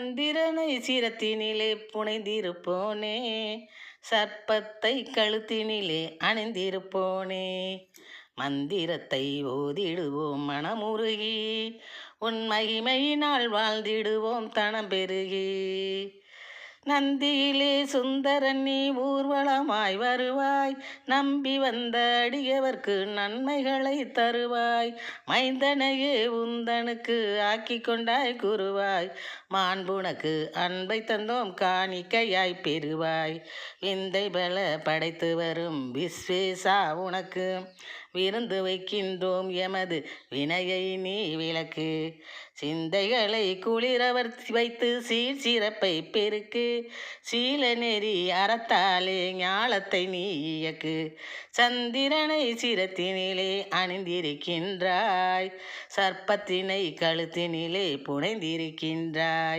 சந்திரனை சிரத்தினிலே புனைந்திருப்போனே, சர்ப்பத்தை கழுத்தினிலே அணிந்திருப்போனே, மந்திரத்தை ஓதிடுவோம் மனமுருகி, உன் மகிமையினால் வாழ்ந்திடுவோம் தனம் பெருகி. நந்தியிலே சுந்தரன் நீ ஊர்வலமாய் வருவாய், நம்பி வந்த அடியவர்க்கு நன்மைகளை தருவாய். மைந்தனையே உந்தனுக்கு ஆக்கி கொண்டாய் குருவாய், மாண்புனக்கு அன்பை தந்தோம் காணிக்கையாய் பெறுவாய். விந்தை பல படைத்து வரும் விஸ்வேசா உனக்கு விருந்து வைக்கின்றோம் எமது வினையை நீ விளக்கு. சிந்தைகளை குளிரவர் வைத்து சீர் சிறப்பை பெருக்கு, சீல நெறி அறத்தாலே ஞாலத்தை நீ இயக்கு. சந்திரனை சிரத்தினிலே அணிந்திருக்கின்றாய், சர்ப்பத்தினை கழுத்தினிலே புனைந்திருக்கின்றாய்.